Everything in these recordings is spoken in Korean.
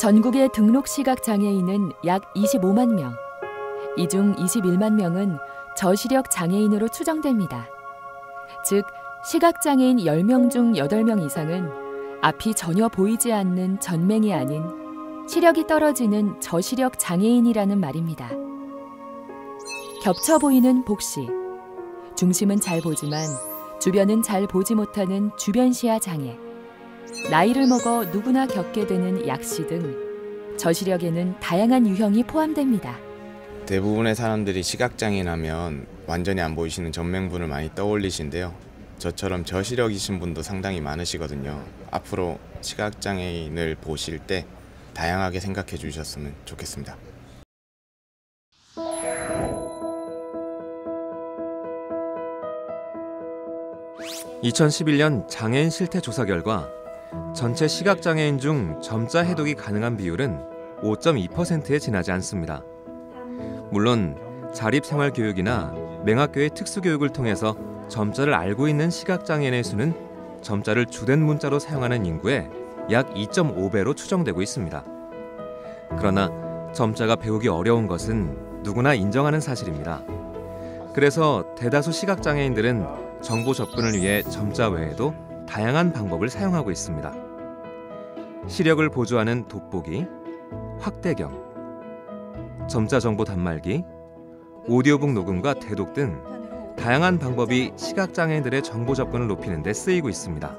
전국의 등록 시각장애인은 약 25만 명. 이 중 21만 명은 저시력 장애인으로 추정됩니다. 즉, 시각장애인 10명 중 8명 이상은 앞이 전혀 보이지 않는 전맹이 아닌 시력이 떨어지는 저시력 장애인이라는 말입니다. 겹쳐 보이는 복시, 중심은 잘 보지만 주변은 잘 보지 못하는 주변시야 장애, 나이를 먹어 누구나 겪게 되는 약시 등 저시력에는 다양한 유형이 포함됩니다. 대부분의 사람들이 시각장애인 하면 완전히 안 보이시는 전맹분을 많이 떠올리신데요. 저처럼 저시력이신 분도 상당히 많으시거든요. 앞으로 시각장애인을 보실 때 다양하게 생각해 주셨으면 좋겠습니다. 2011년 장애인 실태 조사 결과 전체 시각장애인 중 점자 해독이 가능한 비율은 5.2%에 지나지 않습니다. 물론 자립생활교육이나 맹학교의 특수교육을 통해서 점자를 알고 있는 시각장애인의 수는 점자를 주된 문자로 사용하는 인구의 약 2.5배로 추정되고 있습니다. 그러나 점자가 배우기 어려운 것은 누구나 인정하는 사실입니다. 그래서 대다수 시각장애인들은 정보 접근을 위해 점자 외에도 다양한 방법을 사용하고 있습니다. 시력을 보조하는 돋보기, 확대경, 점자 정보 단말기, 오디오북 녹음과 대독 등 다양한 방법이 시각장애인들의 정보 접근을 높이는 데 쓰이고 있습니다.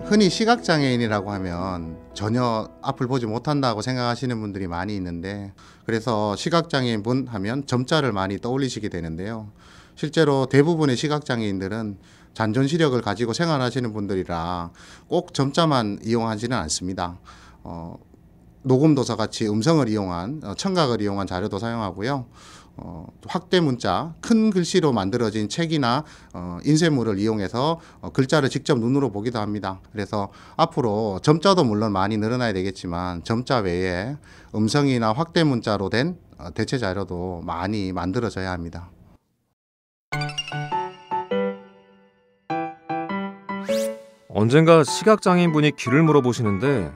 흔히 시각장애인이라고 하면 전혀 앞을 보지 못한다고 생각하시는 분들이 많이 있는데, 그래서 시각장애인 분 하면 점자를 많이 떠올리시게 되는데요. 실제로 대부분의 시각장애인들은 잔존 시력을 가지고 생활하시는 분들이라 꼭 점자만 이용하지는 않습니다. 녹음도서 같이 음성을 이용한 청각을 이용한 자료도 사용하고요. 확대 문자, 큰 글씨로 만들어진 책이나 인쇄물을 이용해서 글자를 직접 눈으로 보기도 합니다. 그래서 앞으로 점자도 물론 많이 늘어나야 되겠지만 점자 외에 음성이나 확대 문자로 된 대체 자료도 많이 만들어져야 합니다. 언젠가 시각장애인분이 길을 물어보시는데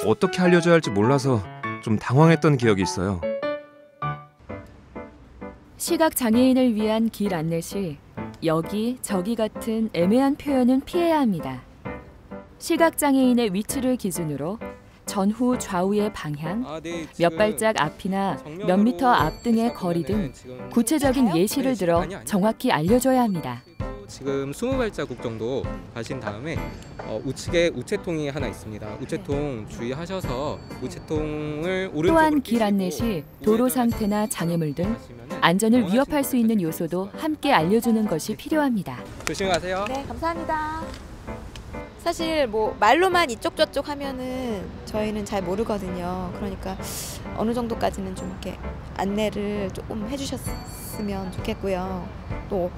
어떻게 알려줘야 할지 몰라서 좀 당황했던 기억이 있어요. 시각장애인을 위한 길 안내 시 여기, 저기 같은 애매한 표현은 피해야 합니다. 시각장애인의 위치를 기준으로 전후 좌우의 방향, 몇 발짝 앞이나 몇 미터 앞 등의 거리 등 구체적인 예시를 들어 정확히 알려줘야 합니다. 지금 20발자국 정도 가신 다음에 우측에 우체통이 하나 있습니다. 우체통 주의하셔서 우체통을 오른쪽으로 또한 길 안내 시 도로 상태나 장애물 등 안전을 위협할 수 있는 요소도 함께 알려주는 것이 필요합니다. 조심하세요. 네, 감사합니다. 사실 뭐 말로만 이쪽 저쪽 하면은 저희는 잘 모르거든요. 그러니까 어느 정도까지는 좀 이렇게 안내를 조금 해주셨으면 좋겠고요. 또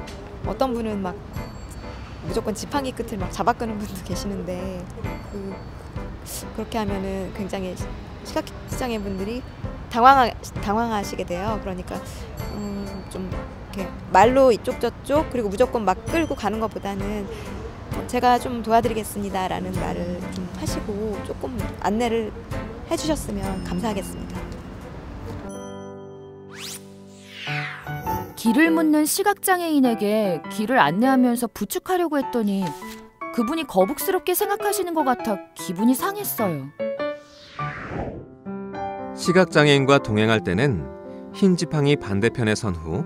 어떤 분은 막 무조건 지팡이 끝을 막 잡아끄는 분도 계시는데 그렇게 하면은 굉장히 시각장애 분들이 당황하시게 돼요. 그러니까 좀 이렇게 말로 이쪽 저쪽 그리고 무조건 막 끌고 가는 것보다는 제가 좀 도와드리겠습니다라는 말을 좀 하시고 조금 안내를 해주셨으면 감사하겠습니다. 길을 묻는 시각장애인에게 길을 안내하면서 부축하려고 했더니 그분이 거북스럽게 생각하시는 것 같아 기분이 상했어요. 시각장애인과 동행할 때는 흰 지팡이 반대편에 선 후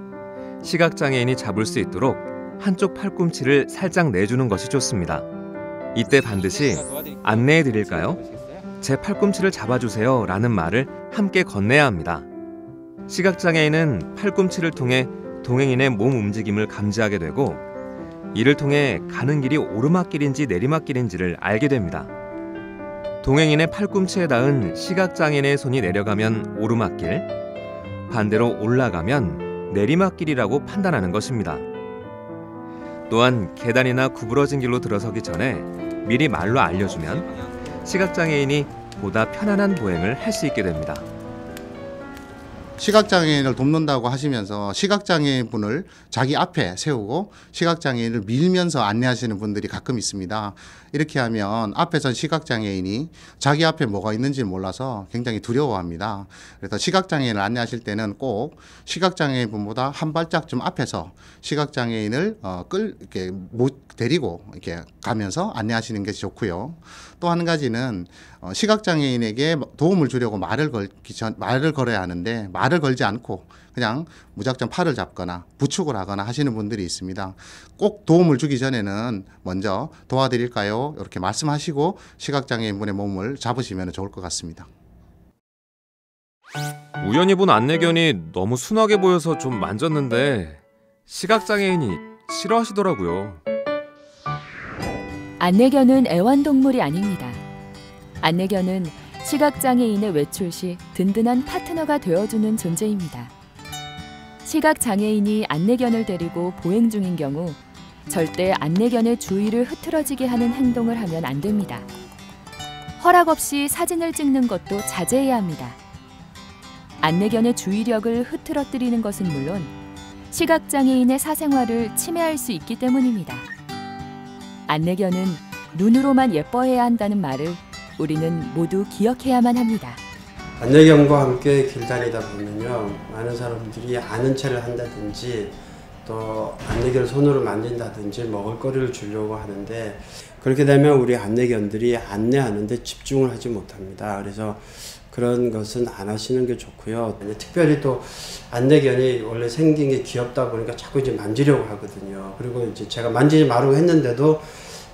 시각장애인이 잡을 수 있도록 한쪽 팔꿈치를 살짝 내주는 것이 좋습니다. 이때 반드시 안내해 드릴까요? 제 팔꿈치를 잡아주세요 라는 말을 함께 건네야 합니다. 시각장애인은 팔꿈치를 통해 동행인의 몸 움직임을 감지하게 되고 이를 통해 가는 길이 오르막길인지 내리막길인지를 알게 됩니다. 동행인의 팔꿈치에 닿은 시각장애인의 손이 내려가면 오르막길, 반대로 올라가면 내리막길이라고 판단하는 것입니다. 또한 계단이나 구부러진 길로 들어서기 전에 미리 말로 알려주면 시각장애인이 보다 편안한 보행을 할 수 있게 됩니다. 시각장애인을 돕는다고 하시면서 시각장애인분을 자기 앞에 세우고 시각장애인을 밀면서 안내하시는 분들이 가끔 있습니다. 이렇게 하면 앞에선 시각장애인이 자기 앞에 뭐가 있는지 몰라서 굉장히 두려워합니다. 그래서 시각장애인을 안내하실 때는 꼭 시각장애인분보다 한 발짝 좀 앞에서 시각장애인을 이렇게 데리고 이렇게 가면서 안내하시는 게 좋고요. 또 한 가지는 시각장애인에게 도움을 주려고 말을 걸어야 하는데 말을 걸지 않고 그냥 무작정 팔을 잡거나 부축을 하거나 하시는 분들이 있습니다. 꼭 도움을 주기 전에는 먼저 도와드릴까요? 이렇게 말씀하시고 시각장애인분의 몸을 잡으시면 좋을 것 같습니다. 우연히 본 안내견이 너무 순하게 보여서 좀 만졌는데 시각장애인이 싫어하시더라고요. 안내견은 애완동물이 아닙니다. 안내견은 시각장애인의 외출 시 든든한 파트너가 되어주는 존재입니다. 시각장애인이 안내견을 데리고 보행 중인 경우 절대 안내견의 주위를 흐트러지게 하는 행동을 하면 안 됩니다. 허락 없이 사진을 찍는 것도 자제해야 합니다. 안내견의 주의력을 흐트러뜨리는 것은 물론 시각장애인의 사생활을 침해할 수 있기 때문입니다. 안내견은 눈으로만 예뻐해야 한다는 말을 우리는 모두 기억해야만 합니다. 안내견과 함께 길 다니다 보면요, 많은 사람들이 아는 체를 한다든지 또 안내견을 손으로 만진다든지 먹을거리를 주려고 하는데 그렇게 되면 우리 안내견들이 안내하는데 집중을 하지 못합니다. 그래서 그런 것은 안 하시는 게 좋고요. 특별히 또 안내견이 원래 생긴 게 귀엽다 보니까 자꾸 이제 만지려고 하거든요. 그리고 이제 제가 만지지 말라고 했는데도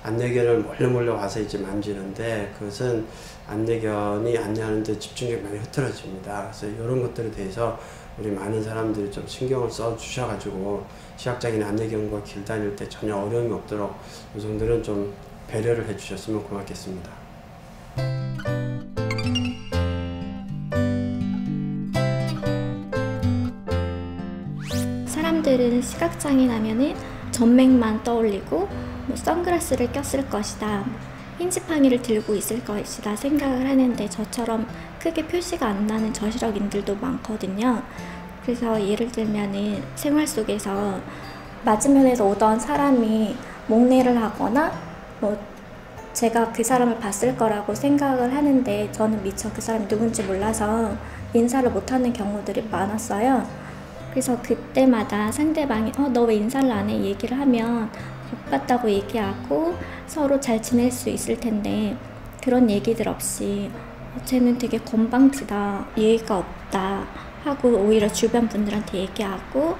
안내견을 몰래 와서 이제 만지는데 그것은 안내견이 안내하는데 집중력이 많이 흐트러집니다. 그래서 이런 것들에 대해서 우리 많은 사람들이 좀 신경을 써 주셔가지고 시각장애인 안내견과 길 다닐 때 전혀 어려움이 없도록 이 정도는 좀 배려를 해주셨으면 고맙겠습니다. 사람들은 시각장애인 하면은 전맹만 떠올리고 선글라스를 꼈을 것이다, 흰지팡이를 들고 있을 것이다 생각을 하는데 저처럼 크게 표시가 안 나는 저시력인들도 많거든요. 그래서 예를 들면은 생활 속에서 맞은편에서 오던 사람이 목례를 하거나 제가 그 사람을 봤을 거라고 생각을 하는데 저는 미처 그 사람이 누군지 몰라서 인사를 못하는 경우들이 많았어요. 그래서 그때마다 상대방이 너 왜 인사를 안 해? 얘기를 하면 못 봤다고 얘기하고 서로 잘 지낼 수 있을 텐데 그런 얘기들 없이 쟤는 되게 건방지다, 예의가 없다 하고 오히려 주변 분들한테 얘기하고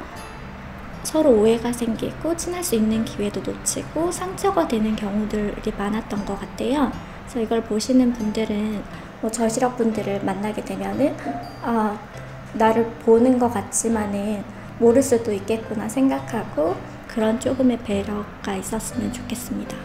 서로 오해가 생기고 친할 수 있는 기회도 놓치고 상처가 되는 경우들이 많았던 것 같아요. 그래서 이걸 보시는 분들은 저시력 분들을 만나게 되면은 나를 보는 것 같지만은 모를 수도 있겠구나 생각하고 그런 조금의 배려가 있었으면 좋겠습니다.